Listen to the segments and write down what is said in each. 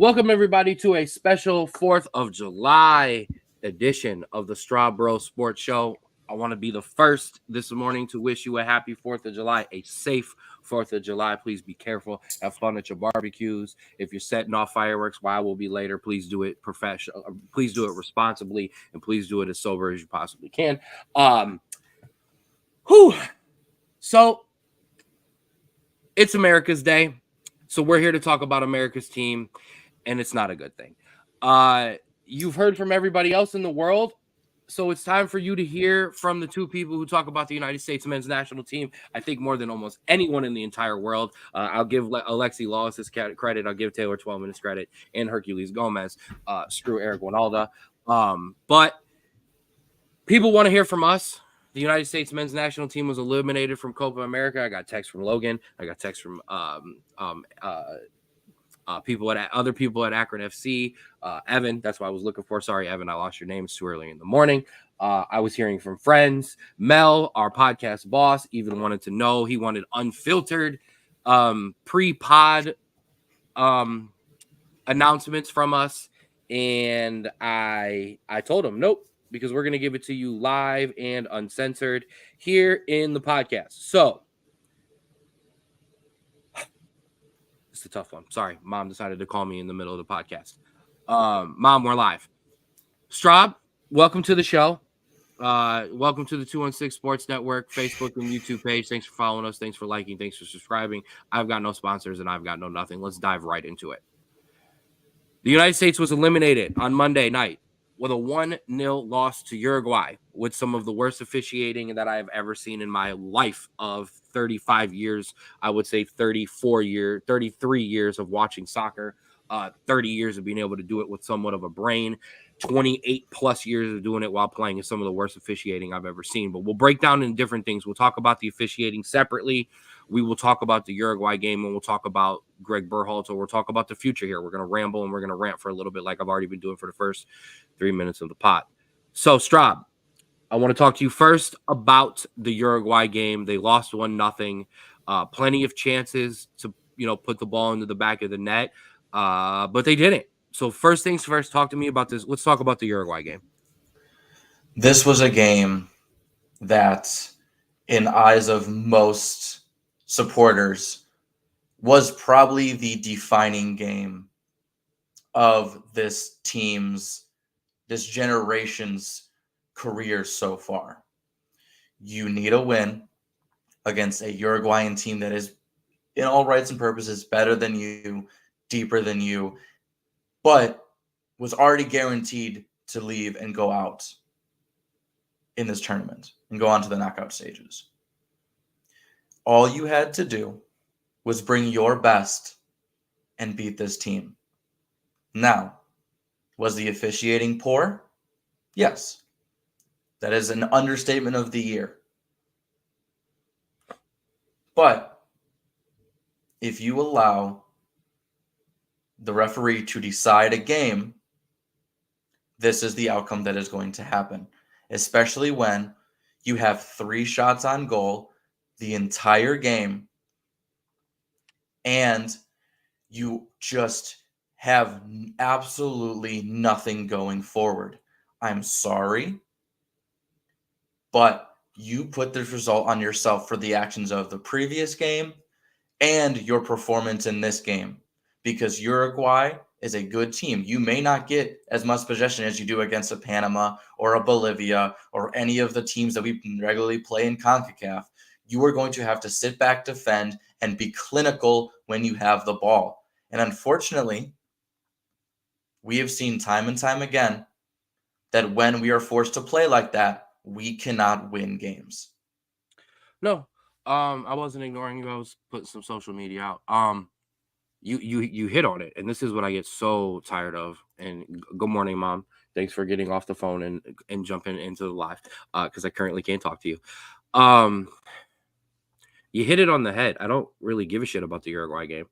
Welcome, everybody, to a special 4th of July edition of the Straub Sports Show. I want to be the first this morning to wish you a happy 4th of July, a safe 4th of July. Please be careful. Have fun at your barbecues. If you're setting off fireworks, while we'll be later, please do it professional. Please do it responsibly, and please do it as sober as you possibly can. So it's America's Day. So we're here to talk about America's team, and it's not a good thing. You've heard from everybody else in the world, so it's time for you to hear from the two people who talk about the United States men's national team, I think more than almost anyone in the entire world. I'll give Alexi Lawless his credit. I'll give Taylor 12 minutes credit, and Hercules Gomez. Screw Eric Winalda. But people want to hear from us. The United States men's national team was eliminated from Copa America. I got text from Logan. I got text from other people at Akron FC. Evan, that's what I was looking for. Sorry, Evan, I lost your name. It's too early in the morning. I was hearing from friends. Mel, our podcast boss, even wanted to know. He wanted unfiltered pre-pod announcements from us, and I told him nope, because we're going to give it to you live and uncensored here in the podcast. So it's a tough one. Sorry, Mom decided to call me in the middle of the podcast. Mom, we're live. Straub, welcome to the show. Welcome to the 216 Sports Network, Facebook and YouTube page. Thanks for following us. Thanks for liking. Thanks for subscribing. I've got no sponsors and I've got no nothing. Let's dive right into it. The United States was eliminated on Monday night with a 1-0 loss to Uruguay, with some of the worst officiating that I have ever seen in my life of 35 years. I would say 33 years of watching soccer, 30 years of being able to do it with somewhat of a brain, 28 plus years of doing it while playing is some of the worst officiating I've ever seen. But we'll break down in different things. We'll talk about the officiating separately. We will talk about the Uruguay game, and we'll talk about Greg Berhalter. We'll talk about the future here. We're going to ramble and we're going to rant for a little bit like I've already been doing for the first 3 minutes of the pod. So, Straub, I want to talk to you first about the Uruguay game. They lost 1-0. Plenty of chances to, put the ball into the back of the net, but they didn't. So first things first, talk to me about this. Let's talk about the Uruguay game. This was a game that, in eyes of most supporters, was probably the defining game of this generation's career so far. You need a win against a Uruguayan team that is, in all rights and purposes, better than you, deeper than you, but was already guaranteed to leave and go out in this tournament and go on to the knockout stages. All you had to do was bring your best and beat this team. Now, was the officiating poor? Yes. That is an understatement of the year. But if you allow the referee to decide a game, this is the outcome that is going to happen, especially when you have 3 shots on goal the entire game and you just have absolutely nothing going forward. I'm sorry, but you put this result on yourself for the actions of the previous game and your performance in this game. Because Uruguay is a good team. You may not get as much possession as you do against a Panama or a Bolivia or any of the teams that we regularly play in CONCACAF. You are going to have to sit back, defend, and be clinical when you have the ball. And unfortunately, we have seen time and time again that when we are forced to play like that, we cannot win games. No, I wasn't ignoring you. I was putting some social media out. You hit on it, and this is what I get so tired of. And good morning, Mom. Thanks for getting off the phone and jumping into the live, because I currently can't talk to you. You hit it on the head. I don't really give a shit about the Uruguay game.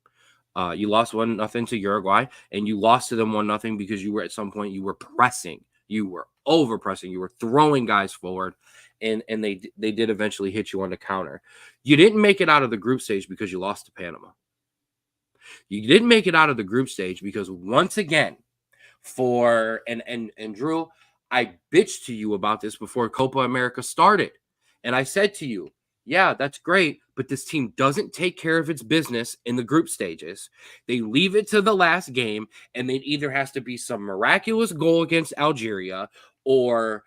You lost 1-0 to Uruguay, and you lost to them 1-0 because you were at some point you were pressing, you were over pressing, you were throwing guys forward, and they did eventually hit you on the counter. You didn't make it out of the group stage because you lost to Panama. You didn't make it out of the group stage because once again, and Drew, I bitched to you about this before Copa America started. And I said to you, yeah, that's great, but this team doesn't take care of its business in the group stages. They leave it to the last game, and it either has to be some miraculous goal against Algeria or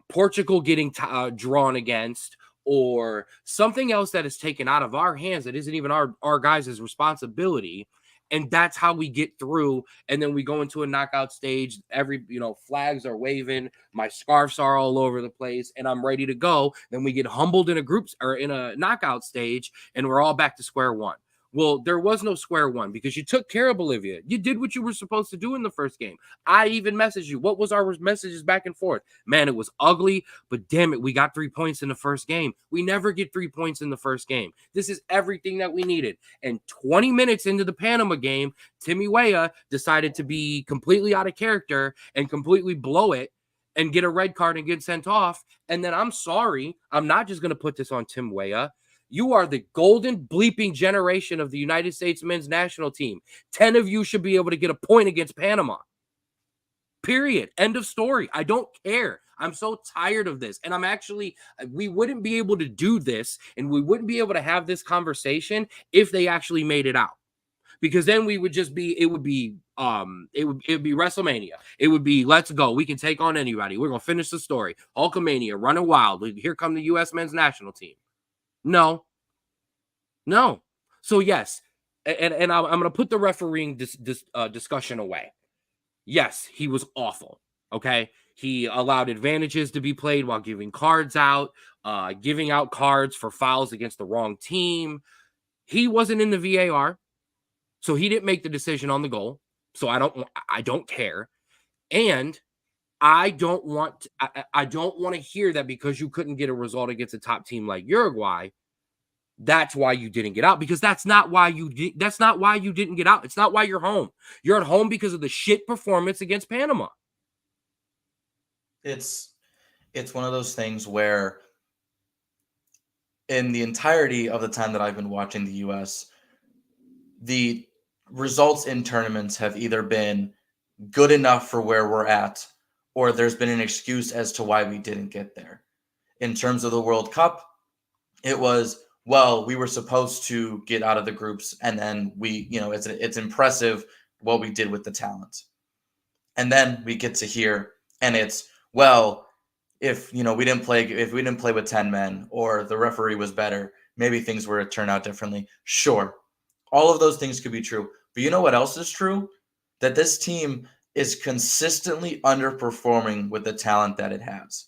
Portugal getting drawn against, or something else that is taken out of our hands that isn't even our guys' responsibility. And that's how we get through. And then we go into a knockout stage. Flags are waving. My scarves are all over the place and I'm ready to go. Then we get humbled in a groups or in a knockout stage and we're all back to square one. Well, there was no square one because you took care of Bolivia. You did what you were supposed to do in the first game. I even messaged you. What was our messages back and forth? Man, it was ugly, but damn it, we got 3 points in the first game. We never get 3 points in the first game. This is everything that we needed. And 20 minutes into the Panama game, Timmy Weah decided to be completely out of character and completely blow it and get a red card and get sent off. And then I'm sorry, I'm not just going to put this on Tim Weah. You are the golden bleeping generation of the United States men's national team. 10 of you should be able to get a point against Panama. Period. End of story. I don't care. I'm so tired of this. And we wouldn't be able to do this and we wouldn't be able to have this conversation if they actually made it out. Because then it would be WrestleMania. It would be, let's go. We can take on anybody. We're going to finish the story. Hulkamania, running wild. Here come the U.S. men's national team. No. So yes, and I'm going to put the refereeing discussion away. Yes, he was awful. Okay, he allowed advantages to be played while giving cards out, giving out cards for fouls against the wrong team. He wasn't in the VAR, so he didn't make the decision on the goal. So I don't care, and I don't want to hear that because you couldn't get a result against a top team like Uruguay. That's why you didn't get out, because that's not why you didn't get out. It's not why you're home. You're at home because of the shit performance against Panama. It's one of those things where in the entirety of the time that I've been watching the US, the results in tournaments have either been good enough for where we're at, or there's been an excuse as to why we didn't get there. In terms of the World Cup, it was, well, we were supposed to get out of the groups, and then it's impressive what we did with the talent. And then we get to here, and it's, well, if we didn't play with 10 men, or the referee was better, maybe things were to turn out differently. Sure, all of those things could be true. But you know what else is true? That this team is consistently underperforming with the talent that it has.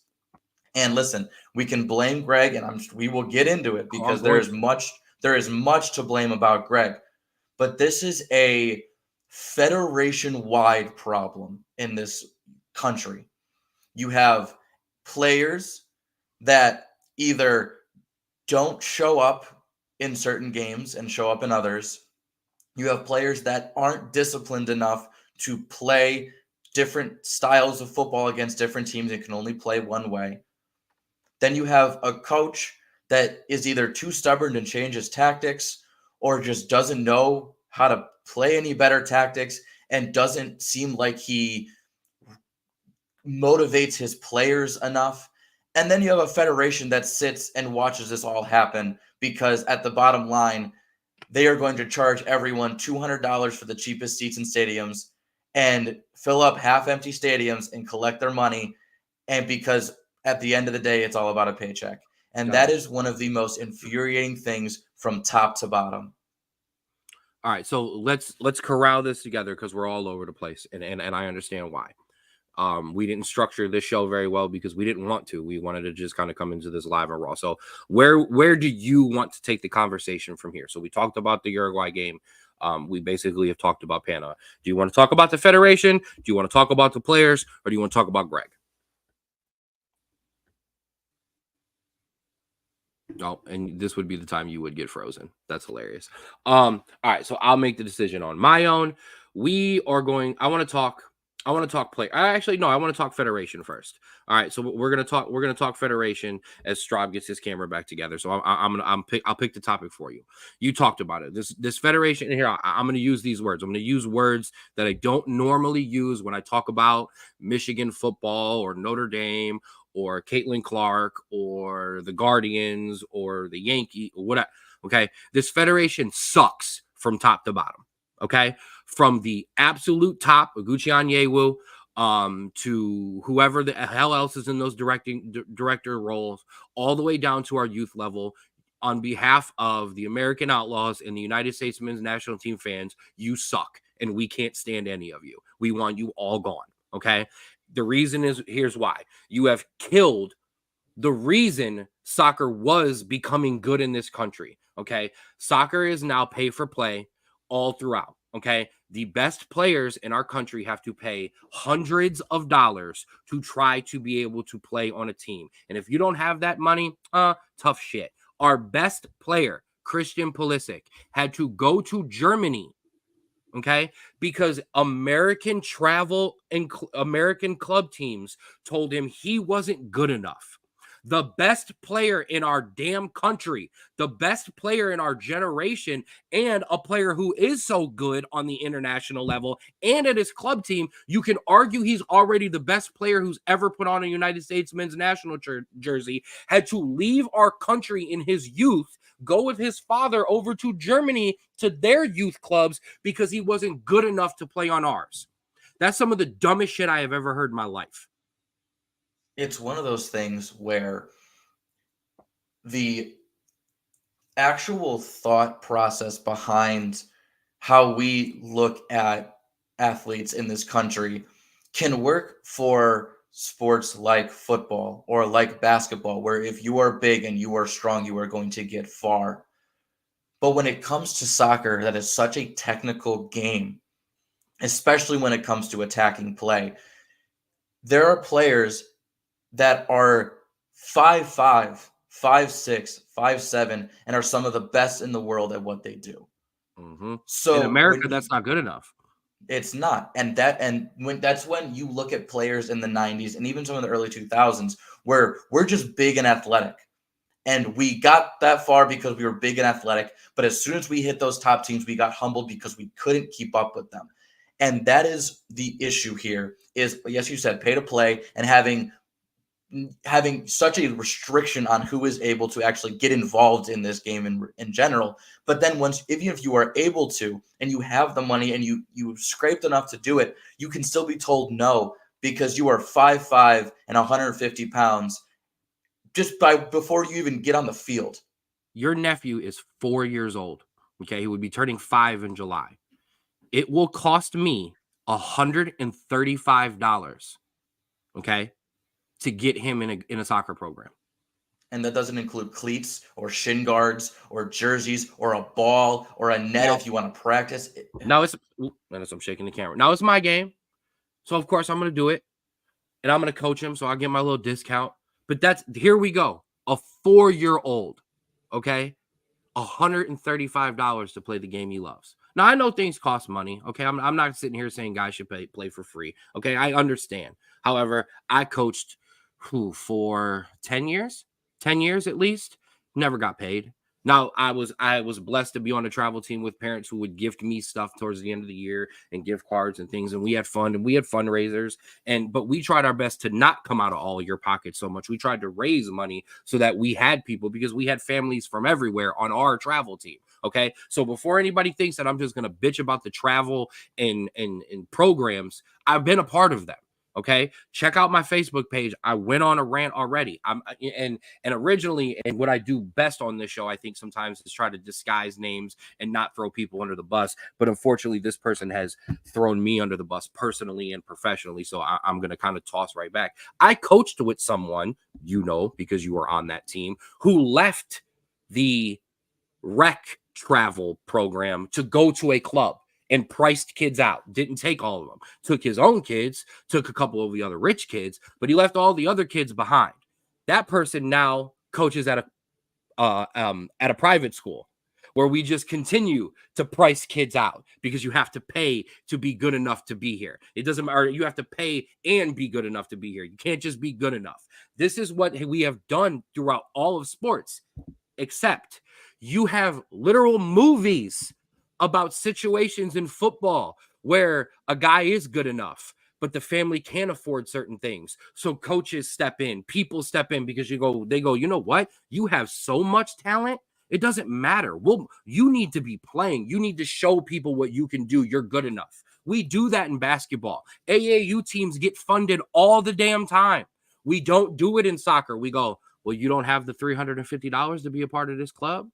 And listen, we can blame Greg, and we will get into it because there is much to blame about Greg. But this is a federation-wide problem in this country. You have players that either don't show up in certain games and show up in others. You have players that aren't disciplined enough to play different styles of football against different teams and can only play one way. Then you have a coach that is either too stubborn to change his tactics or just doesn't know how to play any better tactics and doesn't seem like he motivates his players enough. And then you have a federation that sits and watches this all happen because at the bottom line, they are going to charge everyone $200 for the cheapest seats in stadiums and fill up half-empty stadiums and collect their money. And because at the end of the day, it's all about a paycheck. And that is one of the most infuriating things from top to bottom. All right, so let's corral this together because we're all over the place, and I understand why. We didn't structure this show very well because we didn't want to. We wanted to just kind of come into this live and raw. So where do you want to take the conversation from here? So we talked about the Uruguay game. We basically have talked about Panama. Do you want to talk about the federation? Do you want to talk about the players? Or do you want to talk about Greg? Oh, and this would be the time you would get frozen. That's hilarious. All right, so I'll make the decision on my own. I want to talk I want to talk play. I actually no, I want to talk federation first. All right, so we're gonna talk federation as Straub gets his camera back together. So I'll pick the topic for you. You talked about it. This federation here. I'm gonna use these words. I'm gonna use words that I don't normally use when I talk about Michigan football or Notre Dame or Caitlin Clark or the Guardians or the Yankees or whatever. Okay, this federation sucks from top to bottom. Okay, from the absolute top, Oguchi Onyewu, to whoever the hell else is in those director roles, all the way down to our youth level. On behalf of the American Outlaws and the United States men's national team fans, you suck, and we can't stand any of you. We want you all gone. Okay. The reason is here's why. You have killed the reason soccer was becoming good in this country. Okay. Soccer is now pay for play all throughout. Okay. The best players in our country have to pay hundreds of dollars to try to be able to play on a team. And if you don't have that money, tough shit. Our best player, Christian Pulisic, had to go to Germany. Okay, because American travel and American club teams told him he wasn't good enough. The best player in our damn country, the best player in our generation, and a player who is so good on the international level and at his club team, you can argue he's already the best player who's ever put on a United States men's national jersey, had to leave our country in his youth, go with his father over to Germany to their youth clubs because he wasn't good enough to play on ours. That's some of the dumbest shit I have ever heard in my life. It's one of those things where the actual thought process behind how we look at athletes in this country can work for sports like football or like basketball, where if you are big and you are strong, you are going to get far. But when it comes to soccer, that is such a technical game, especially when it comes to attacking play. There are players that are 5'5", 5'6", 5'7", and are some of the best in the world at what they do. Mm-hmm. So in America, that's not good enough. It's not, that's when you look at players in the 90s and even some of the early 2000s where we're just big and athletic, and we got that far because we were big and athletic. But as soon as we hit those top teams, we got humbled because we couldn't keep up with them, and that is the issue here. Is yes, you said pay to play and having such a restriction on who is able to actually get involved in this game in general. But then even if you are able to and you have the money and you scraped enough to do it, you can still be told no because you are 5'5" and 150 pounds just before you even get on the field. Your nephew is 4 years old. Okay, he would be turning 5 in July. It will cost me $135. Okay, to get him in a soccer program. And that doesn't include cleats or shin guards or jerseys or a ball or a net if you want to practice. Now I'm shaking the camera. Now it's my game. So of course I'm going to do it. And I'm going to coach him. So I'll get my little discount. But here we go. A 4-year-old. Okay. $135 to play the game he loves. Now, I know things cost money. Okay. I'm not sitting here saying guys should play for free. Okay. I understand. However, I coached for 10 years at least, never got paid. Now I was blessed to be on a travel team with parents who would gift me stuff towards the end of the year and gift cards and things. And we had fun and we had fundraisers, but we tried our best to not come out of all your pockets so much. We tried to raise money so that we had people, because we had families from everywhere on our travel team. Okay. So before anybody thinks that I'm just going to bitch about the travel and programs, I've been a part of them. Okay, check out my Facebook page. I went on a rant already. And originally, and what I do best on this show, I think sometimes, is try to disguise names and not throw people under the bus. But unfortunately, this person has thrown me under the bus personally and professionally. So I'm going to kind of toss right back. I coached with someone, because you were on that team, who left the rec travel program to go to a club and priced kids out. Didn't take all of them. Took his own kids, took a couple of the other rich kids, but he left all the other kids behind. That person now coaches at a private school where we just continue to price kids out because you have to pay to be good enough to be here. It doesn't matter. You have to pay and be good enough to be here. You can't just be good enough. This is what we have done throughout all of sports, except you have literal movies about situations in football where a guy is good enough, but the family can't afford certain things. So coaches step in, people step in because they go, you know what? You have so much talent. It doesn't matter. Well, you need to be playing. You need to show people what you can do. You're good enough. We do that in basketball. AAU teams get funded all the damn time. We don't do it in soccer. We go, well, you don't have the $350 to be a part of this club?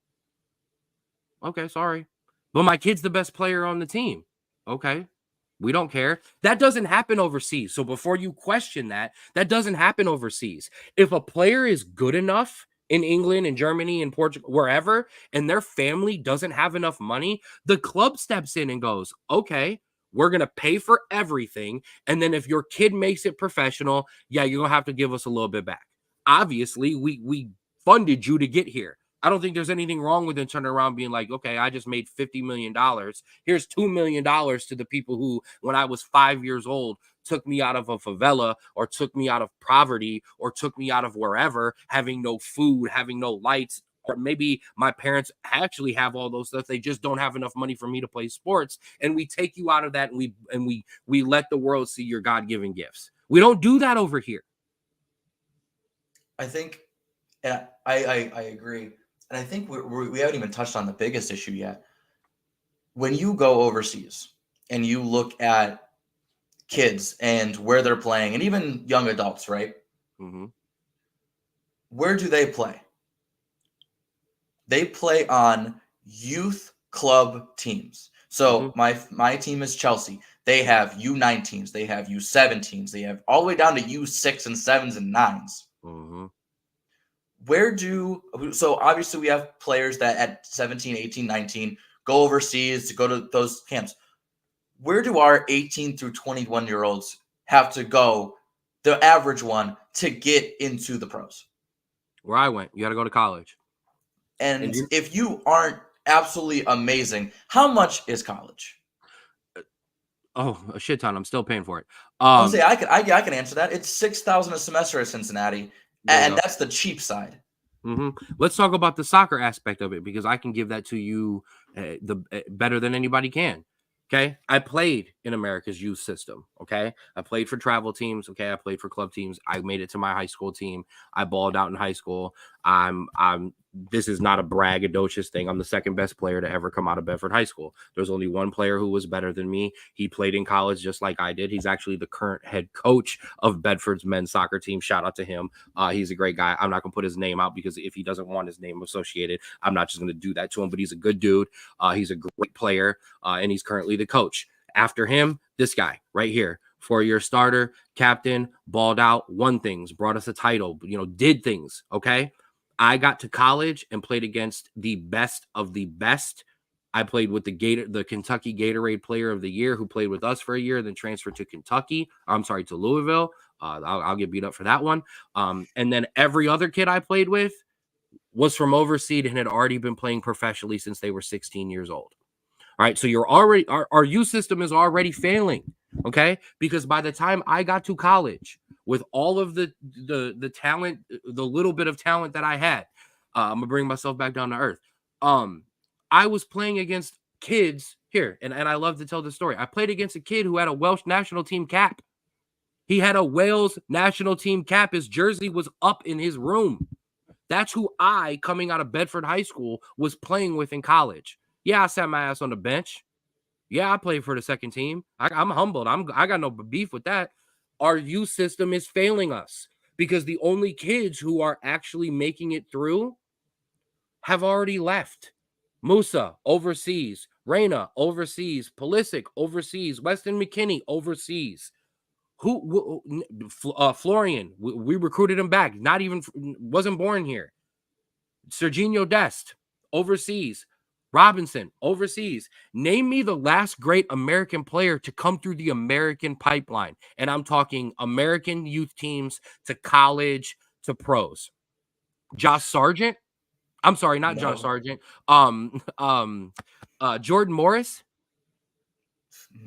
Okay, sorry. But my kid's the best player on the team. Okay, we don't care. That doesn't happen overseas. So before you question that, that doesn't happen overseas. If a player is good enough in England and Germany and Portugal, wherever, and their family doesn't have enough money, the club steps in and goes, okay, we're going to pay for everything. And then if your kid makes it professional, yeah, you're going to have to give us a little bit back. Obviously, we funded you to get here. I don't think there's anything wrong with them turning around being like, okay, I just made $50 million. Here's $2 million to the people who, when I was 5 years old, took me out of a favela or took me out of poverty or took me out of wherever, having no food, having no lights. Or maybe my parents actually have all those stuff. They just don't have enough money for me to play sports. And we take you out of that and we let the world see your God-given gifts. We don't do that over here. I think, and I agree. And I think we haven't even touched on the biggest issue yet. When you go overseas and you look at kids and where they're playing, and even young adults, right? Mm-hmm. Where do they play? They play on youth club teams. So my team is Chelsea. They have U19s, they have U17s, they have all the way down to U6 and 7s and 9s. Mm-hmm. So obviously we have players that at 17, 18, 19 go overseas to go to those camps. Where do our 18 through 21-year-olds have to go, the average one, to get into the pros? Where I went, you got to go to college. And if you aren't absolutely amazing, how much is college? Oh, a shit ton. I'm still paying for it. I'll say I can answer that. It's $6,000 a semester at Cincinnati, and that's the cheap side. Mm-hmm. Let's talk about the soccer aspect of it because I can give that to you better than anybody can. Okay, I played in America's youth system. Okay, I played for travel teams. Okay, I played for club teams. I made it to my high school team. I balled out in high school. This is not a braggadocious thing. I'm the second best player to ever come out of Bedford High School. There's only one player who was better than me. He played in college just like I did. He's actually the current head coach of Bedford's men's soccer team. Shout out to him. He's a great guy. I'm not going to put his name out because if he doesn't want his name associated, I'm not just going to do that to him, but he's a good dude. He's a great player, and he's currently the coach. After him, this guy right here. 4-year starter, captain, balled out, won things, brought us a title, did things, okay? I got to college and played against the best of the best. I played with the Kentucky Gatorade Player of the Year, who played with us for a year, then transferred to Louisville. I'll get beat up for that one. And then every other kid I played with was from overseas and had already been playing professionally since they were 16 years old. All right, so our youth system is already failing, okay? Because by the time I got to college, with all of the talent, the little bit of talent that I had, I'm gonna bring myself back down to earth. I was playing against kids here, and I love to tell the story. I played against a kid who had a Welsh national team cap. He had a Wales national team cap. His jersey was up in his room. That's who I, coming out of Bedford High School, was playing with in college. Yeah, I sat my ass on the bench. Yeah, I played for the second team. I'm humbled. I got no beef with that. Our youth system is failing us because the only kids who are actually making it through have already left. Musa, overseas. Reyna, overseas. Pulisic, overseas. Weston McKinney, overseas. Florian, we recruited him back. Wasn't born here. Serginho Dest, overseas. Robinson, overseas. Name me the last great American player to come through the American pipeline. And I'm talking American youth teams to college to pros. Josh Sargent? I'm sorry, not Josh No, Sargent. Jordan Morris.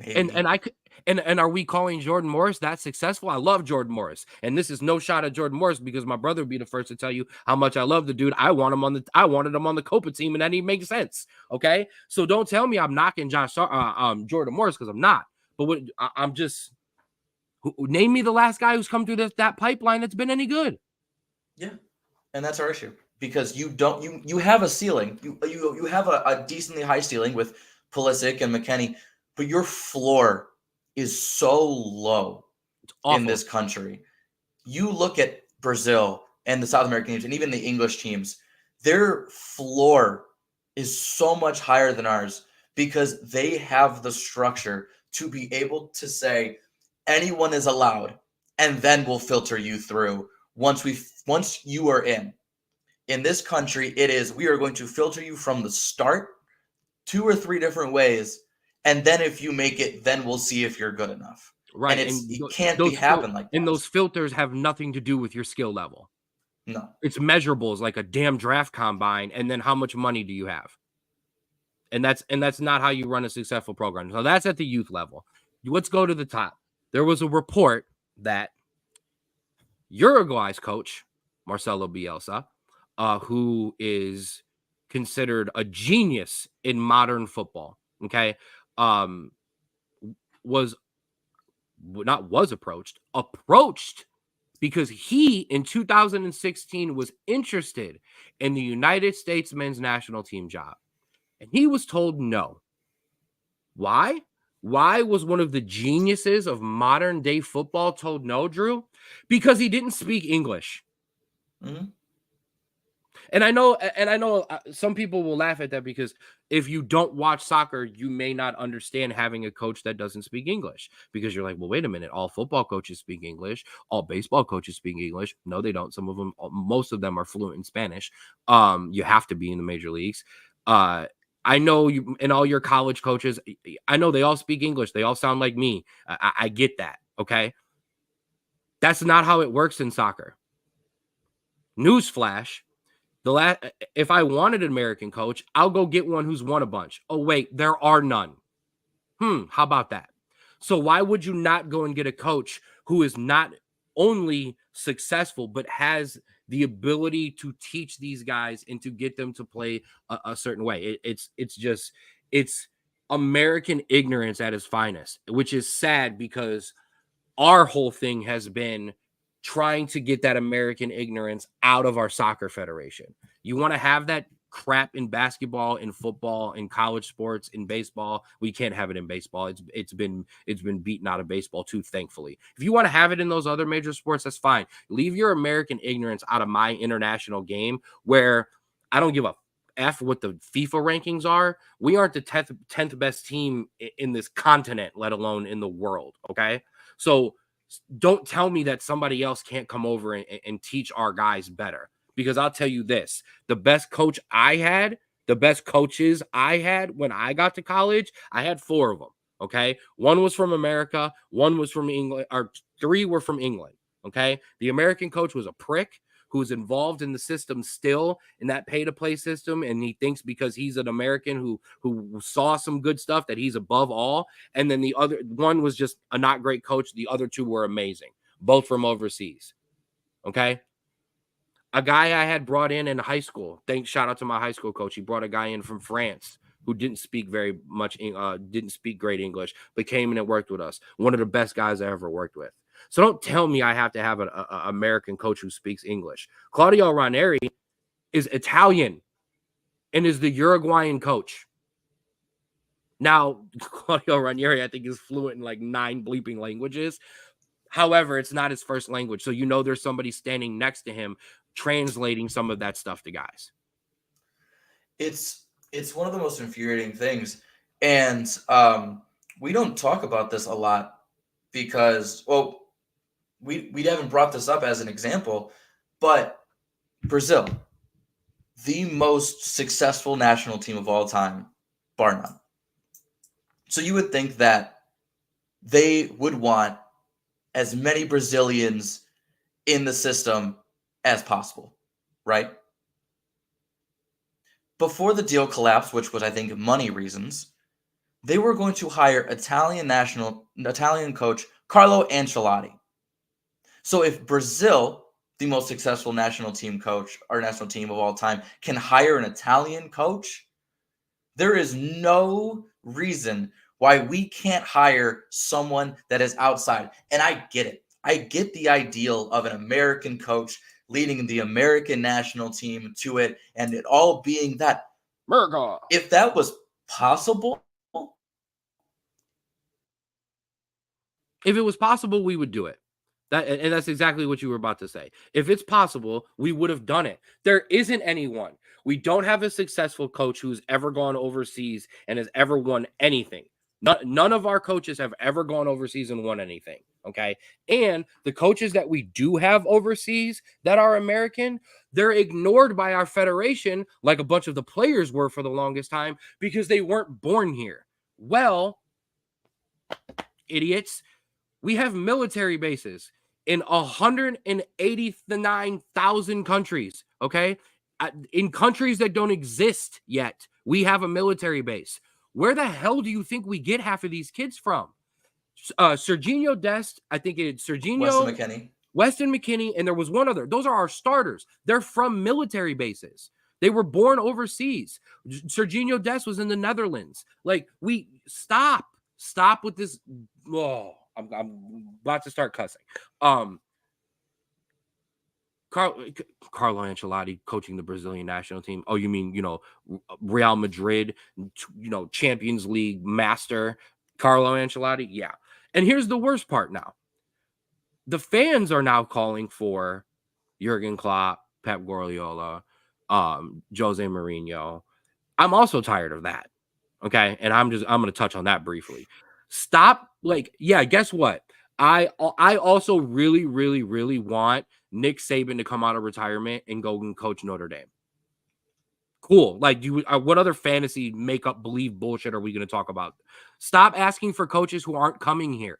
And maybe. and I could and are we calling Jordan Morris that successful? I love Jordan Morris, and this is no shot at Jordan Morris because my brother would be the first to tell you how much I love the dude. I wanted him on the Copa team, and that didn't make sense. Okay, so don't tell me I'm knocking Jordan Morris because I'm not. But I'm just name me the last guy who's come through that pipeline that's been any good. Yeah, and that's our issue because you have a ceiling. You have a decently high ceiling with Pulisic and McKennie, but your floor is so low It's in awful. this country. You look at Brazil and the South American teams and even the English teams, their floor is so much higher than ours because they have the structure to be able to say anyone is allowed and then we'll filter you through once you are in. In this country, it is we are going to filter you from the start 2 or 3 different ways, and then if you make it, then we'll see if you're good enough. And Right, it and can't be happen like that. those filters have nothing to do with your skill level. No. It's measurables like a damn draft combine, and then how much money do you have? And that's not how you run a successful program. So that's at the youth level. Let's go to the top. There was a report that Uruguay's coach, Marcelo Bielsa, who is considered a genius in modern football, okay, um, was approached because he in 2016 was interested in the United States men's national team job. And he was told no. Why? Why was one of the geniuses of modern day football told no, Drew? Because he didn't speak English. Mm-hmm. And I know some people will laugh at that because if you don't watch soccer, you may not understand having a coach that doesn't speak English because you're like, well, wait a minute. All football coaches speak English. All baseball coaches speak English. No, they don't. Some of them, most of them are fluent in Spanish. You have to be in the major leagues. I know you and all your college coaches, I know they all speak English. They all sound like me. I get that. Okay. That's not how it works in soccer. Newsflash. If I wanted an American coach, I'll go get one who's won a bunch. Oh, wait, there are none. How about that? So why would you not go and get a coach who is not only successful, but has the ability to teach these guys and to get them to play a certain way? It's American ignorance at its finest, which is sad because our whole thing has been trying to get that American ignorance out of our soccer federation. You want to have that crap in basketball, in football, in college sports, in baseball. We can't have it in baseball. It's been beaten out of baseball too, thankfully. If you want to have it in those other major sports, that's fine. Leave your American ignorance out of my international game where I don't give a F what the FIFA rankings are. We aren't the 10th best team in this continent, let alone in the world. Okay. So don't tell me that somebody else can't come over and teach our guys better. Because I'll tell you this, the best coaches I had when I got to college, I had 4 of them. Okay. One was from America. One was from England, or 3 were from England. Okay. The American coach was a prick who's involved in the system still in that pay-to-play system, and he thinks because he's an American who saw some good stuff that he's above all. And then the other one was just a not great coach. The other 2 were amazing, both from overseas. Okay. A guy I had brought in high school. Shout out to my high school coach. He brought a guy in from France who didn't speak didn't speak great English, but came in and worked with us. One of the best guys I ever worked with. So don't tell me I have to have an American coach who speaks English. Claudio Ranieri is Italian and is the Uruguayan coach. Now, Claudio Ranieri, I think, is fluent in like 9 bleeping languages. However, it's not his first language. So there's somebody standing next to him translating some of that stuff to guys. It's one of the most infuriating things. And we don't talk about this a lot because, well, we haven't brought this up as an example, but Brazil, the most successful national team of all time, bar none. So you would think that they would want as many Brazilians in the system as possible, right? before the deal collapsed, which was, I think, money reasons, they were going to hire Italian coach Carlo Ancelotti. So if Brazil, the most successful national team coach or national team of all time, can hire an Italian coach, there is no reason why we can't hire someone that is outside. And I get it. I get the ideal of an American coach leading the American national team to it and it all being that. America. If that was possible, if it was possible, we would do it. And that's exactly what you were about to say. If it's possible, we would have done it. There isn't anyone. We don't have a successful coach who's ever gone overseas and has ever won anything. None of our coaches have ever gone overseas and won anything. Okay. And the coaches that we do have overseas that are American, they're ignored by our federation, like a bunch of the players were for the longest time, because they weren't born here. Well, idiots, we have military bases in 189,000 countries, okay? In countries that don't exist yet, we have a military base. Where the hell do you think we get half of these kids from? Serginho Dest, I think it's Serginho, Weston McKennie, and there was one other. Those are our starters. They're from military bases. They were born overseas. Serginho Dest was in the Netherlands. Like, stop with this. Oh, I'm about to start cussing. Carlo Ancelotti coaching the Brazilian national team. Oh, you mean, Real Madrid, Champions League master Carlo Ancelotti? Yeah. And here's the worst part now. The fans are now calling for Jurgen Klopp, Pep Guardiola, Jose Mourinho. I'm also tired of that. Okay. And I'm going to touch on that briefly. Stop. Guess what? I also really, really, really want Nick Saban to come out of retirement and go and coach Notre Dame. Cool. What other fantasy believe bullshit are we going to talk about? Stop asking for coaches who aren't coming here.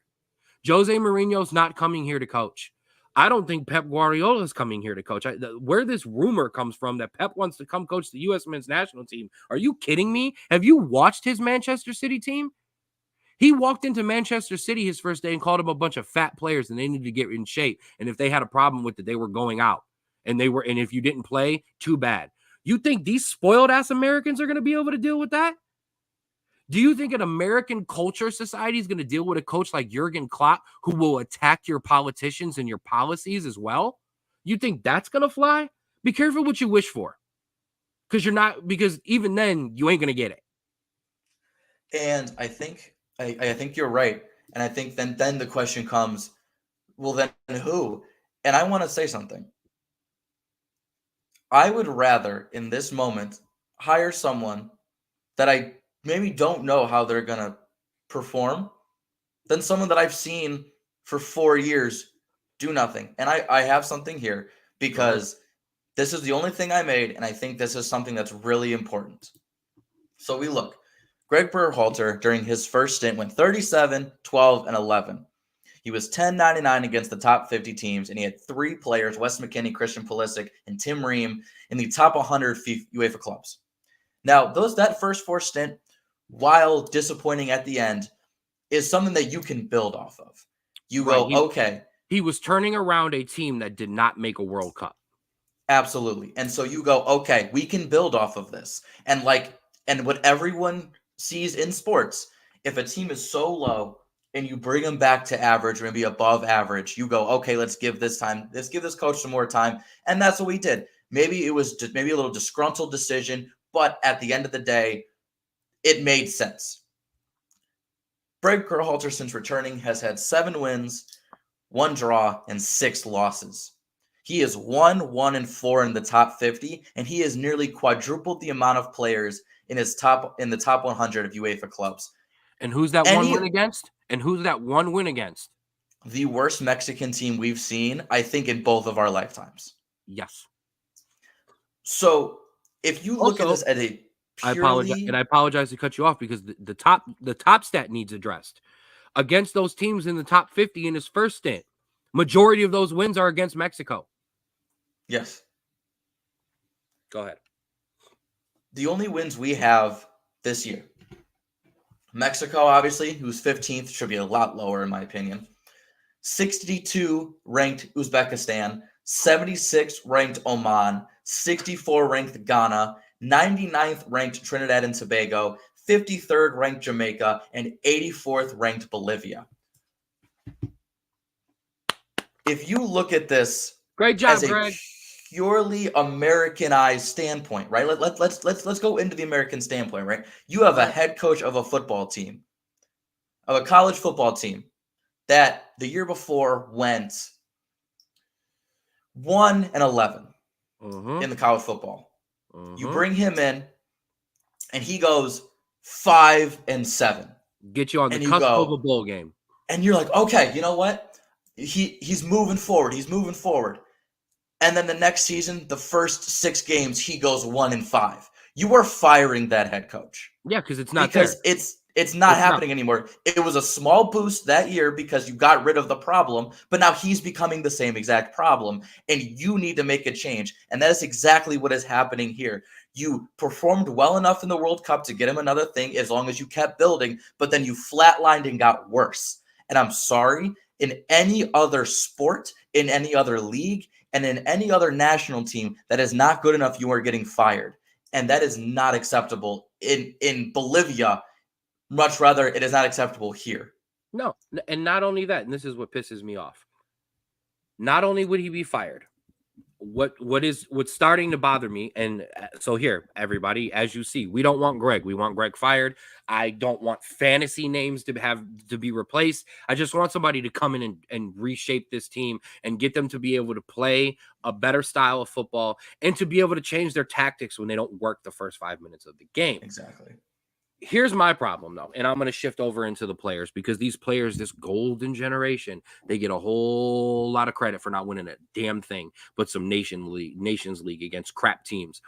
Jose Mourinho's not coming here to coach. I don't think Pep Guardiola is coming here to coach. Where this rumor comes from that Pep wants to come coach the U.S. men's national team. Are you kidding me? Have you watched his Manchester City team? He walked into Manchester City his first day and called them a bunch of fat players and they needed to get in shape. And if they had a problem with it, they were going out. And if you didn't play, too bad. You think these spoiled ass Americans are going to be able to deal with that? Do you think an American culture society is going to deal with a coach like Jurgen Klopp who will attack your politicians and your policies as well? You think that's going to fly? Be careful what you wish for. Because even then you ain't going to get it. And I think you're right. And I think then the question comes, well, then who? And I want to say something. I would rather, in this moment, hire someone that I maybe don't know how they're going to perform than someone that I've seen for 4 years do nothing. And I have something here because this is the only thing I made, and I think this is something that's really important. So we look. Greg Berhalter, during his first stint, went 37, 12, and 11. He was 10-99 against the top 50 teams, and he had 3 players, Wes McKennie, Christian Pulisic, and Tim Ream, in the top 100 UEFA clubs. Now, that first 4 stint, while disappointing at the end, is something that you can build off of. Okay. He was turning around a team that did not make a World Cup. Absolutely. And so you go, okay, we can build off of this. And what everyone sees in sports, if a team is so low and you bring them back to average, maybe above average, you go, okay, let's give this coach some more time. And that's what we did. Maybe it was just maybe a little disgruntled decision, but at the end of the day, it made sense. Greg Berhalter, since returning, has had 7 wins, 1 draw, and 6 losses. He is 1-4 in the top 50, and he has nearly quadrupled the amount of players in the top 100 of UEFA clubs. And who's that one win against? The worst Mexican team we've seen, I think, in both of our lifetimes. Yes. So if you look at this at a purely... I apologize to cut you off because the top stat needs addressed. Against those teams in the top 50 in his first stint, majority of those wins are against Mexico. Yes. Go ahead. the only wins we have this year, Mexico, obviously, who's 15th, should be a lot lower in my opinion. 62 ranked Uzbekistan, 76 ranked Oman, 64 ranked Ghana, 99th ranked Trinidad and Tobago, 53rd ranked Jamaica, and 84th ranked Bolivia. If you look at this Great job, as a Greg. purely Americanized standpoint, right? Let's go into the American standpoint, right? You have a head coach of a football team, of a college football team, that the year before went 1-11 in the college football. You bring him in, and he goes 5-7. Get you on And the you cusp go- of a bowl game. And you're like, okay, you know what? He's moving forward. He's moving forward. And then the next season, the first 6 games, he goes 1-5. You are firing that head coach. Yeah, because it's not Because there. it's not It's happening not. anymore. It was a small boost that year because you got rid of the problem, but now he's becoming the same exact problem, and you need to make a change. And that is exactly what is happening here. You performed well enough in the World Cup to get him another thing as long as you kept building, but then you flatlined and got worse. And I'm sorry, in any other sport, in any other league, and in any other national team that is not good enough, you are getting fired. And that is not acceptable in Bolivia. Much rather, it is not acceptable here. No, and not only that, and this is what pisses me off. Not only would he be fired, what's starting to bother me, and so here, everybody, as you see, we don't want Greg. We want Greg fired. I don't want fantasy names to be replaced. I just want somebody to come in and reshape this team and get them to be able to play a better style of football and to be able to change their tactics when they don't work the first 5 minutes of the game. Exactly. Here's my problem, though, and I'm going to shift over into the players because these players, this golden generation, they get a whole lot of credit for not winning a damn thing, but some Nations League against crap teams.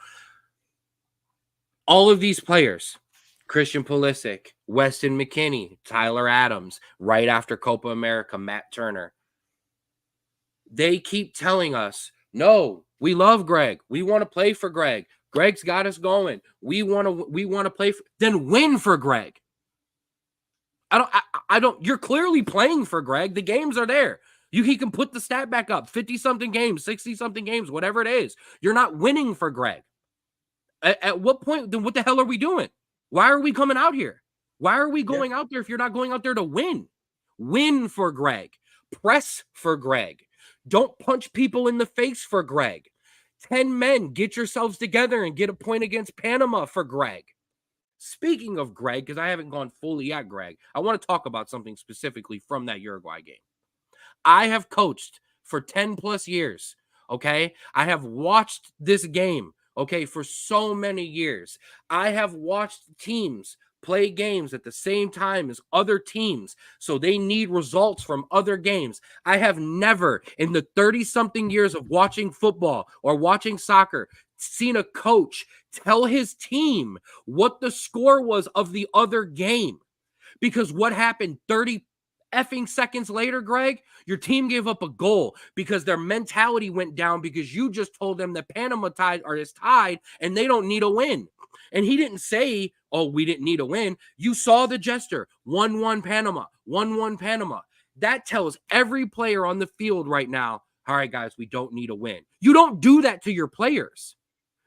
All of these players, Christian Pulisic, Weston McKennie, Tyler Adams, right after Copa America, Matt Turner, they keep telling us, no, we love Greg. We want to play for Greg. Greg's got us going. We want to play then win for Greg. I don't, you're clearly playing for Greg. The games are there. He can put the stat back up, 50 something games, 60 something games, whatever it is. You're not winning for Greg. At what point, then what the hell are we doing? Why are we coming out here? Why are we going out there if you're not going out there to win? Win for Greg. Press for Greg. Don't punch people in the face for Greg. 10 men, get yourselves together and get a point against Panama for Greg. Speaking of Greg, because I haven't gone fully at Greg, I want to talk about something specifically from that Uruguay game. I have coached for 10 plus years, okay? I have watched this game, okay, for so many years. I have watched teams play games at the same time as other teams, so they need results from other games. I have never, in the 30-something years of watching football or watching soccer, seen a coach tell his team what the score was of the other game. Because what happened 30 effing seconds later, Greg, your team gave up a goal because their mentality went down because you just told them that Panama is tied and they don't need a win. And he didn't say, oh, we didn't need a win. You saw the gesture, 1-1 Panama, 1-1 Panama. That tells every player on the field right now, all right, guys, we don't need a win. You don't do that to your players.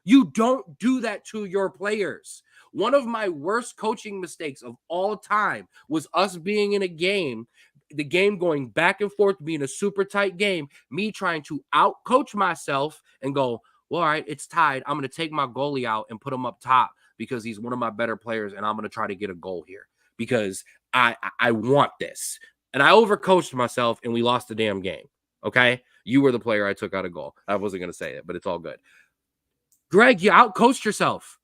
You don't do that to your players. One of my worst coaching mistakes of all time was us being in a game, the game going back and forth, being a super tight game, me trying to out-coach myself and go, well, all right, it's tied. I'm going to take my goalie out and put him up top because he's one of my better players, and I'm going to try to get a goal here because I want this. And I overcoached myself, and we lost the damn game, okay? You were the player I took out a goal. I wasn't going to say it, but it's all good. Greg, you outcoached yourself.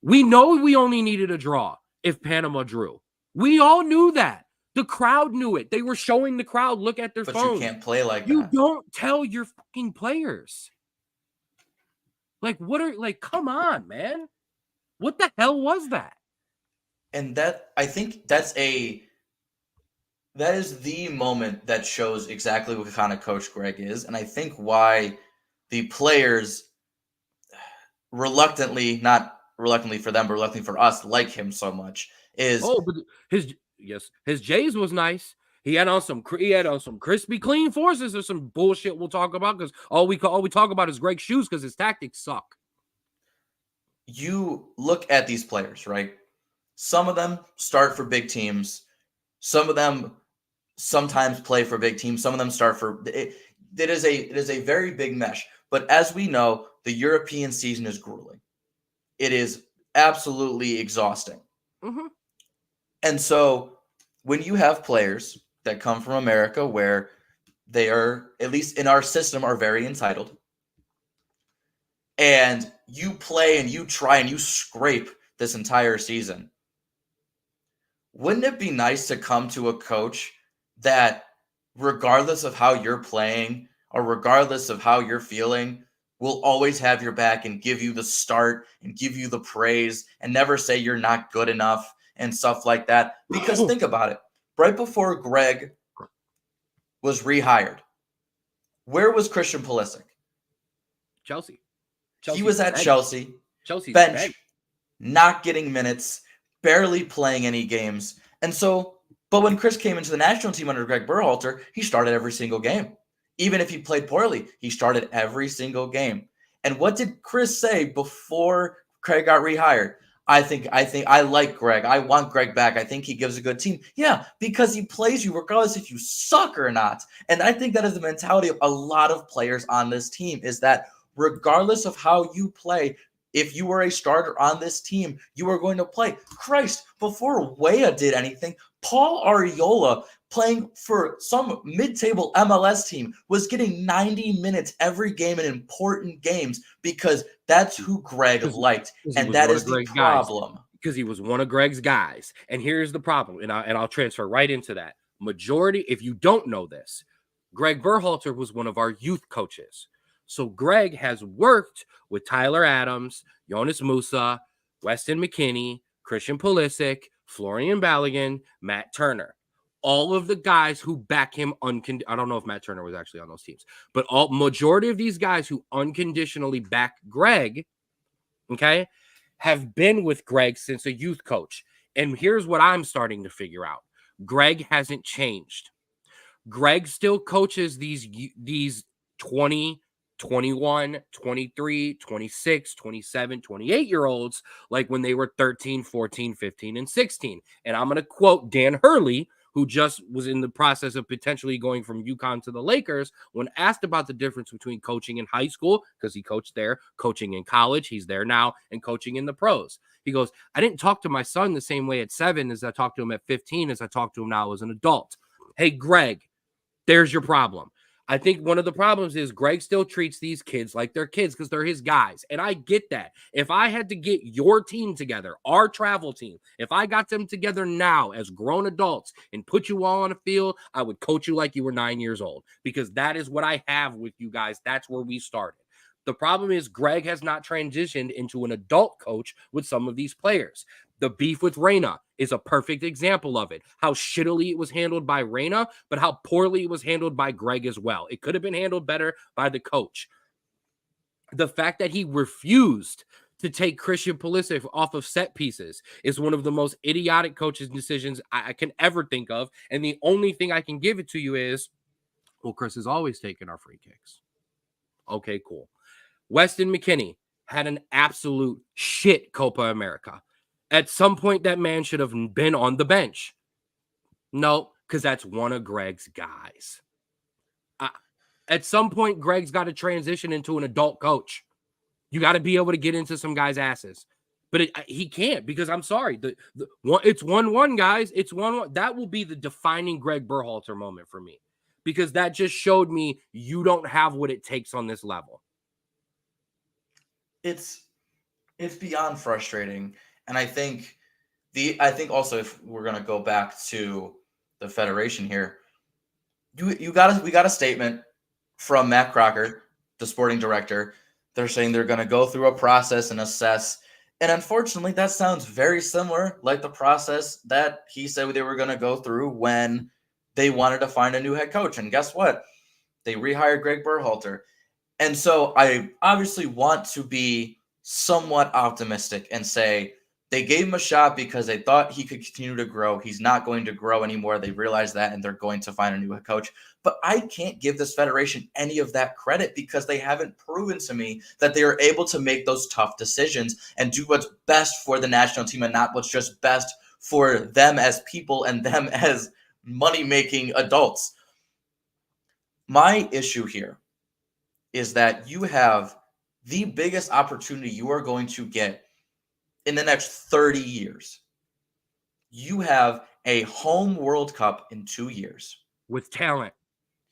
We know we only needed a draw if Panama drew. We all knew that. The crowd knew it. They were showing the crowd, look at their phones. But you can't play like that. You don't tell your fucking players. Like, come on, man. What the hell was that? And I think that is the moment that shows exactly what kind of coach Greg is. And I think why the players not reluctantly for them, but reluctantly for us, like him so much. But his Jays was nice. He had on some crispy clean forces or some bullshit we'll talk about because all we talk about is Greg's shoes because his tactics suck. You look at these players, right? Some of them start for big teams. Some of them sometimes play for big teams. Some of them start for it is a very big mesh. But as we know, the European season is grueling. It is absolutely exhausting. Mm-hmm. And so when you have players that come from America where they are, at least in our system, are very entitled, and you play and you try and you scrape this entire season, wouldn't it be nice to come to a coach that, regardless of how you're playing or regardless of how you're feeling, will always have your back and give you the start and give you the praise and never say you're not good enough and stuff like that? Because think about it. Right before Greg was rehired, where was Christian Pulisic? Chelsea. He was at Chelsea. Chelsea's bench, not getting minutes, barely playing any games. And so, but when Chris came into the national team under Greg Berhalter, he started every single game. Even if he played poorly, he started every single game. And what did Chris say before Craig got rehired? I think I like Greg. I want Greg back. I think he gives a good team. Yeah, because he plays you regardless if you suck or not. And I think that is the mentality of a lot of players on this team, is that regardless of how you play, if you were a starter on this team, you are going to play. Christ, before Weah did anything, Paul Arriola, playing for some mid-table MLS team, was getting 90 minutes every game in important games because that's who Greg liked, and that is the problem. Because he was one of Greg's guys. And here's the problem, and I'll transfer right into that. Majority, if you don't know this, Greg Berhalter was one of our youth coaches. So Greg has worked with Tyler Adams, Jonas Musa, Weston McKennie, Christian Pulisic, Florian Balogun, Matt Turner. All of the guys who back him I don't know if Matt Turner was actually on those teams, but majority of these guys who unconditionally back Greg, okay, have been with Greg since a youth coach. And here's what I'm starting to figure out. Greg hasn't changed. Greg still coaches these 20, 21, 23, 26, 27, 28-year-olds like when they were 13, 14, 15, and 16. And I'm going to quote Dan Hurley, who just was in the process of potentially going from UConn to the Lakers, when asked about the difference between coaching in high school, because he coached there, coaching in college, he's there now, and coaching in the pros. He goes, I didn't talk to my son the same way at 7 as I talked to him at 15 as I talked to him now as an adult. Hey, Greg, there's your problem. I think one of the problems is Greg still treats these kids like they're kids because they're his guys. And I get that. If I had to get your team together, our travel team, if I got them together now as grown adults and put you all on a field, I would coach you like you were 9 years old, because that is what I have with you guys. That's where we started. The problem is Greg has not transitioned into an adult coach with some of these players. The beef with Reyna is a perfect example of it. How shittily it was handled by Reyna, but how poorly it was handled by Greg as well. It could have been handled better by the coach. The fact that he refused to take Christian Pulisic off of set pieces is one of the most idiotic coach's decisions I can ever think of. And the only thing I can give it to you is, well, Chris is always taking our free kicks. Okay, cool. Weston McKennie had an absolute shit Copa America. At some point, that man should have been on the bench. No, because that's one of Greg's guys. At some point, Greg's got to transition into an adult coach. You got to be able to get into some guys' asses. But he can't, because I'm sorry. It's 1-1, guys. It's 1-1. That will be the defining Greg Berhalter moment for me, because that just showed me you don't have what it takes on this level. It's beyond frustrating. And I think also, if we're gonna go back to the Federation here, we got a statement from Matt Crocker, the sporting director. They're saying they're gonna go through a process and assess. And unfortunately, that sounds very similar like the process that he said they were gonna go through when they wanted to find a new head coach. And guess what? They rehired Greg Berhalter. And so I obviously want to be somewhat optimistic and say they gave him a shot because they thought he could continue to grow. He's not going to grow anymore. They realize that, and they're going to find a new head coach. But I can't give this federation any of that credit because they haven't proven to me that they are able to make those tough decisions and do what's best for the national team and not what's just best for them as people and them as money-making adults. My issue here is that you have the biggest opportunity you are going to get in the next 30 years. You have a home World Cup in 2 years. With talent.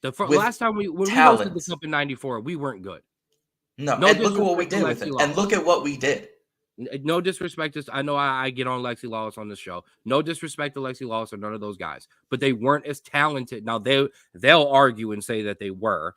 With last time when we hosted the Cup in 94, we weren't good. No, and look at what we did with it. And look at what we did. No disrespect to, I know I get on Lexi Lawless on this show. No disrespect to Lexi Lawless or none of those guys, but they weren't as talented. Now they'll argue and say that they were.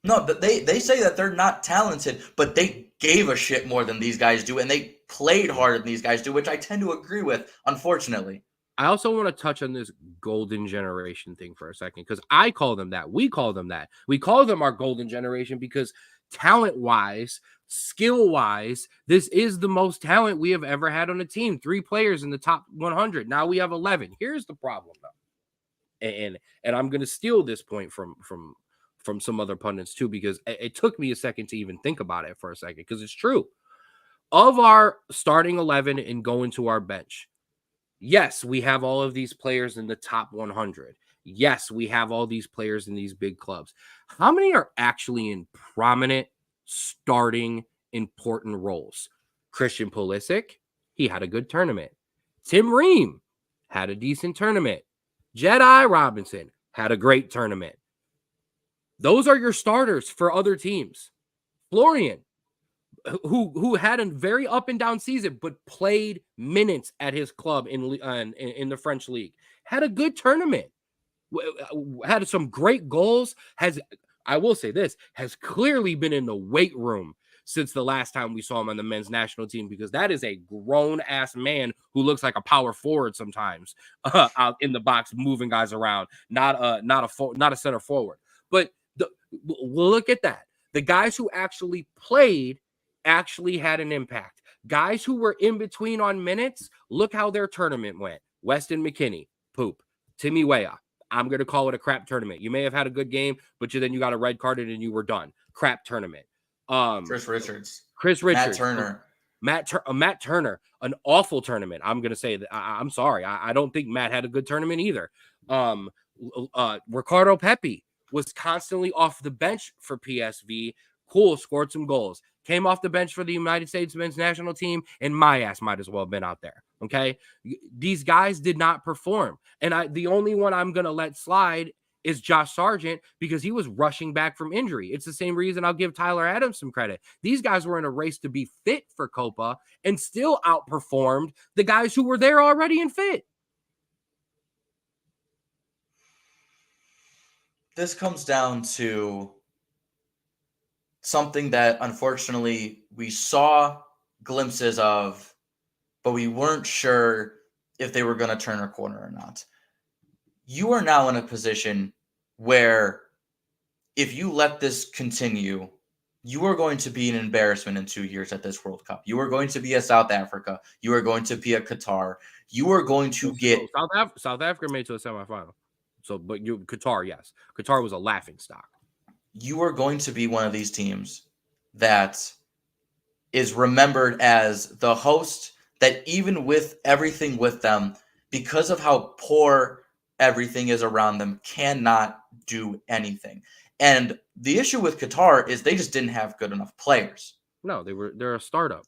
No, but they say that they're not talented, but they gave a shit more than these guys do, and they played harder than these guys do, which I tend to agree with, unfortunately. I also want to touch on this golden generation thing for a second, because I call them that. We call them that. We call them our golden generation because talent-wise, skill-wise, this is the most talent we have ever had on a team. 3 players in the top 100. Now we have 11. Here's the problem, though. And I'm going to steal this point from some other pundits too, because it took me a second to even think about it for a second, because it's true. Of our starting 11 and going to our bench, yes, we have all of these players in the top 100. Yes, we have all these players in these big clubs. How many are actually in prominent, starting, important roles? Christian Pulisic, he had a good tournament. Tim Ream had a decent tournament. Jedi Robinson had a great tournament. Those are your starters for other teams. Florian, who had a very up and down season, but played minutes at his club in the French league, had a good tournament, had some great goals. I will say this, has clearly been in the weight room since the last time we saw him on the men's national team, because that is a grown ass man who looks like a power forward sometimes out in the box, moving guys around, not a center forward. But we'll look at that. The guys who actually played actually had an impact. Guys who were in between on minutes, look how their tournament went. Weston McKennie, poop. Timmy Weah, I'm going to call it a crap tournament. You may have had a good game, but then you got a red carded and you were done. Crap tournament. Chris Richards. Matt Turner, an awful tournament. I'm going to say that. I'm sorry. I don't think Matt had a good tournament either. Ricardo Pepi was constantly off the bench for PSV. Cool, scored some goals. Came off the bench for the United States men's national team, and my ass might as well have been out there. Okay? These guys did not perform. And the only one I'm going to let slide is Josh Sargent, because he was rushing back from injury. It's the same reason I'll give Tyler Adams some credit. These guys were in a race to be fit for Copa and still outperformed the guys who were there already and fit. This comes down to something that unfortunately we saw glimpses of, but we weren't sure if they were going to turn a corner or not. You are now in a position where if you let this continue, you are going to be an embarrassment in 2 years at this World Cup. You are going to be a South Africa. You are going to be a Qatar. You are going to get... South Africa made it to a semifinal. So, but Qatar, yes. Qatar was a laughing stock. You are going to be one of these teams that is remembered as the host that, even with everything with them, because of how poor everything is around them, cannot do anything. And the issue with Qatar is they just didn't have good enough players. No, they're a startup.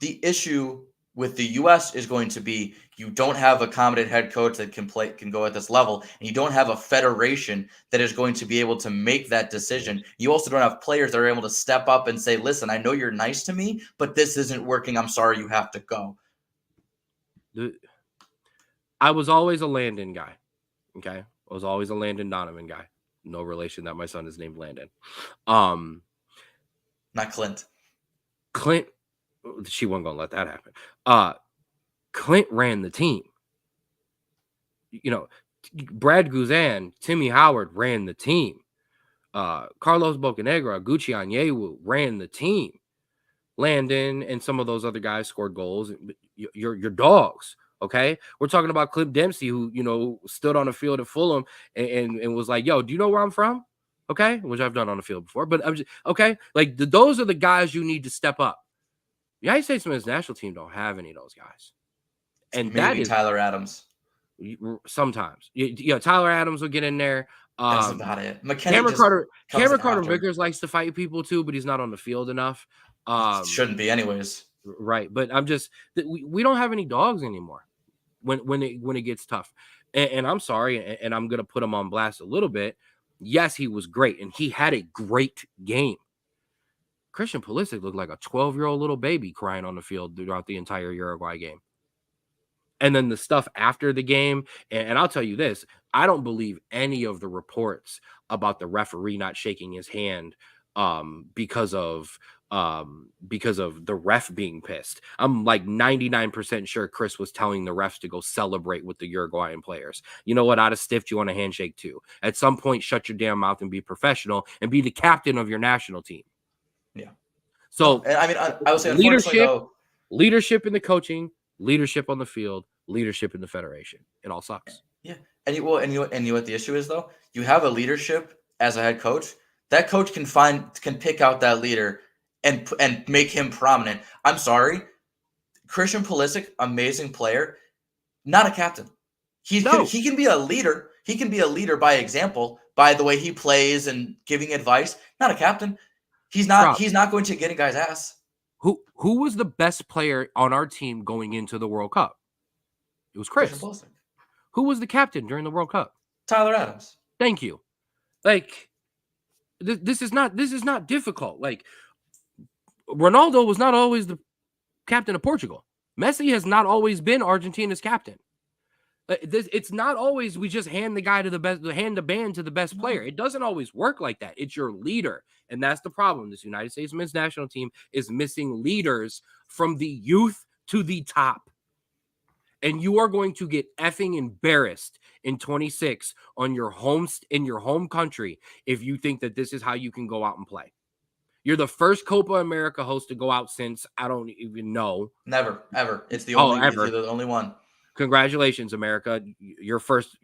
The issue with the U.S. is going to be you don't have a competent head coach that can go at this level, and you don't have a federation that is going to be able to make that decision. You also don't have players that are able to step up and say, listen, I know you're nice to me, but this isn't working. I'm sorry, you have to go. I was always a Landon guy, okay? I was always a Landon Donovan guy. No relation that my son is named Landon. Not Clint. Clint, she wasn't going to let that happen. Clint ran the team. You know, Brad Guzan, Timmy Howard ran the team. Carlos Bocanegra, Gucci Onyewu ran the team. Landon and some of those other guys scored goals. You're dogs. Okay, we're talking about Cliff Dempsey, who stood on the field at Fulham and was like, "Yo, do you know where I'm from?" Okay, which I've done on the field before, but I'm just okay. Like those are the guys you need to step up. The United States men's national team don't have any of those guys, and that Maybe is Tyler Adams. sometimes. Tyler Adams will get in there. That's about it. McKennie Cameron just Carter, comes in Cameron Carter after. Vickers likes to fight people too, but he's not on the field enough. Shouldn't be anyways. Right, but I'm just we don't have any dogs anymore when it gets tough, and I'm sorry, and I'm gonna put him on blast a little bit. Yes, he was great, and he had a great game. Christian Pulisic looked like a 12-year-old little baby crying on the field throughout the entire Uruguay game. And then the stuff after the game, and I'll tell you this, I don't believe any of the reports about the referee not shaking his hand because of the ref being pissed. I'm like 99% sure Chris was telling the refs to go celebrate with the Uruguayan players. You know what? I'd have stiffed you on a handshake too. At some point, shut your damn mouth and be professional and be the captain of your national team. Yeah. So, I mean, I would say, unfortunately, though, leadership in the coaching, leadership on the field, leadership in the federation. It all sucks. Yeah, and you know what the issue is though. You have a leadership as a head coach. That coach can pick out that leader and make him prominent. I'm sorry, Christian Pulisic, amazing player, not a captain. He can be a leader. He can be a leader by example, by the way he plays and giving advice. Not a captain. He's not. Straub, He's not going to get a guy's ass. who was the best player on our team going into the World Cup? It was Christian Chris. Pulisic. Who was the captain during the World Cup? Tyler Adams. Thank you. Like this is not difficult. Like Ronaldo was not always the captain of Portugal. Messi has not always been Argentina's captain. It's not always we just hand the band to the best player. It doesn't always work like that. It's your leader. And that's the problem. This United States men's national team is missing leaders from the youth to the top. And you are going to get effing embarrassed in 26 in your home country if you think that this is how you can go out and play. You're the first Copa America host to go out since I don't even know. Never, ever. It's the only one. Congratulations, America! You're first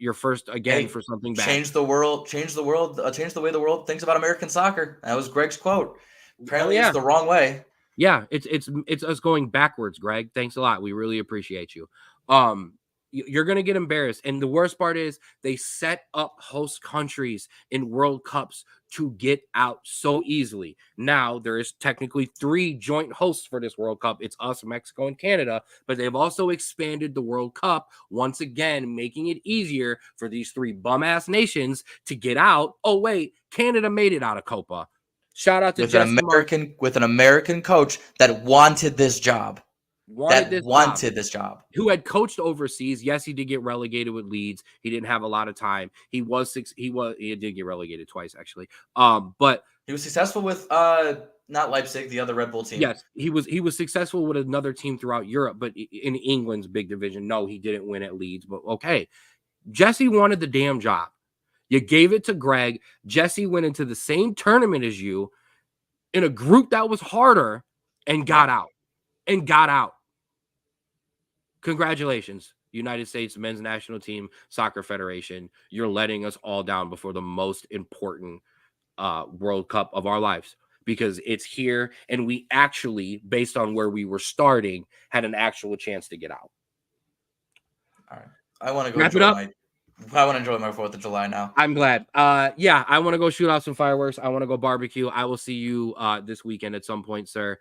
again for something bad. Change the world. Change the way the world thinks about American soccer. That was Greg's quote. Apparently, it's the wrong way. Yeah, it's us going backwards, Greg. Thanks a lot. We really appreciate you. You're going to get embarrassed. And the worst part is they set up host countries in World Cups to get out so easily. Now, there is technically 3 joint hosts for this World Cup. It's us, Mexico, and Canada. But they've also expanded the World Cup, once again, making it easier for these 3 bum-ass nations to get out. Oh, wait, Canada made it out of Copa. Shout out to with an American coach that wanted this job. This job. Who had coached overseas. Yes, he did get relegated with Leeds. He didn't have a lot of time. He did get relegated twice, actually. But he was successful with not Leipzig, the other Red Bull team. Yes, he was successful with another team throughout Europe, but in England's big division, no, he didn't win at Leeds. But okay. Jesse wanted the damn job. You gave it to Greg. Jesse went into the same tournament as you in a group that was harder and got out. Congratulations, United States men's national team soccer federation. You're letting us all down before the most important World Cup of our lives, because it's here and we actually, based on where we were starting, had an actual chance to get out. All right. I want to go enjoy my 4th of July now. I'm glad. Yeah, I want to go shoot out some fireworks. I want to go barbecue. I will see you this weekend at some point, sir.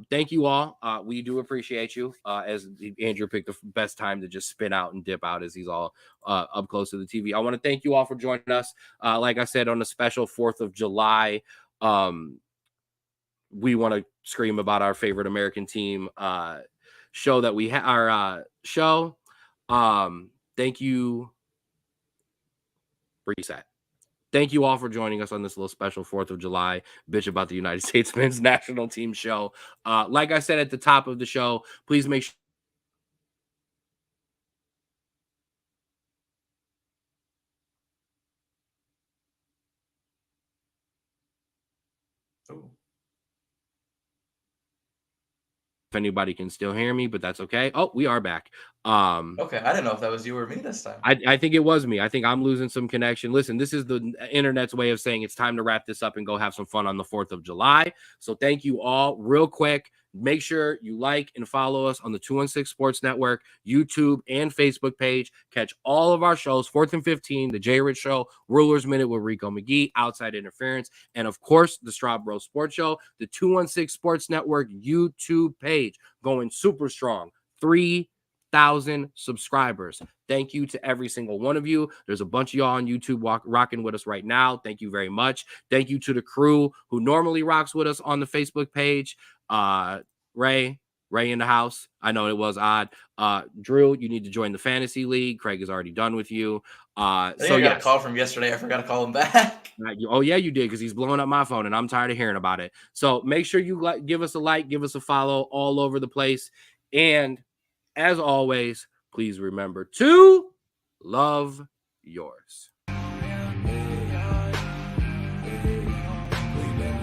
Thank you all. We do appreciate you. As Andrew picked the best time to just spin out and dip out as he's all up close to the TV. I want to thank you all for joining us. Like I said, on a special 4th of July, we want to scream about our favorite American team show that we have. Our show. Thank you. Reset. Thank you all for joining us on this little special 4th of July bitch about the United States men's national team show. Like I said at the top of the show, please make sure if anybody can still hear me, but that's okay. Oh, we are back. Okay, I didn't know if that was you or me this time. I think it was me. I think I'm losing some connection. Listen, this is the internet's way of saying it's time to wrap this up and go have some fun on the 4th of July. So thank you all. Real quick, make sure you like and follow us on the 216 Sports Network, YouTube, and Facebook page. Catch all of our shows, 4th and 15, The Jay Rich Show, Rulers Minute with Rico McGee, Outside Interference, and of course, the Straub Bro Sports Show, the 216 Sports Network YouTube page, going super strong. 3,000 subscribers. Thank you to every single one of you. There's a bunch of y'all on YouTube rocking with us right now. Thank you very much. Thank you to the crew who normally rocks with us on the Facebook page. Ray in the house. I know it was odd. Drew, you need to join the fantasy league. Craig is already done with you. I got a call from yesterday. I forgot to call him back. Oh yeah, you did, because he's blowing up my phone and I'm tired of hearing about it. So make sure you give us a like, give us a follow all over the place. And as always, please remember to love yours.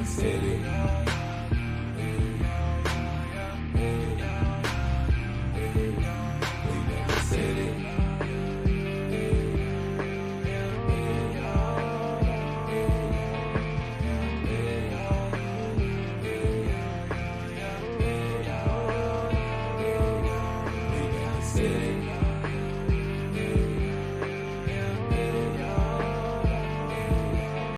City.